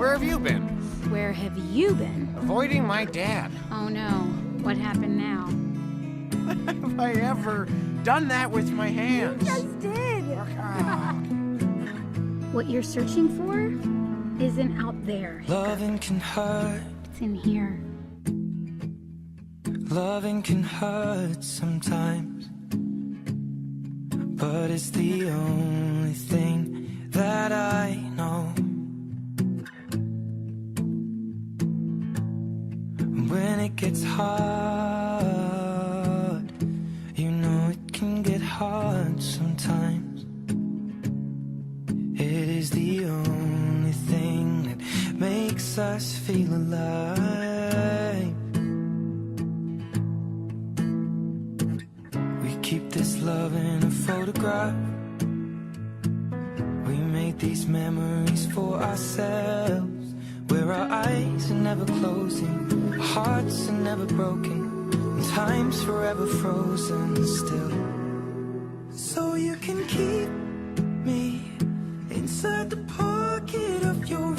Where have you been? Where have you been? Avoiding my dad. Oh no, what happened now? Have I ever done that with my hands? You just did. What you're searching for isn't out there. Loving can hurt, It's in here. loving can hurt sometimes, but it's the only thing that I know. When it gets hard, you know it can get hard sometimes. It is the only thing that makes us feel alive. We keep this love in a photograph. We make these memories for ourselves, where our eyes are never closing, our hearts are never broken, and time's forever frozen still. So you can keep me inside the pocket of your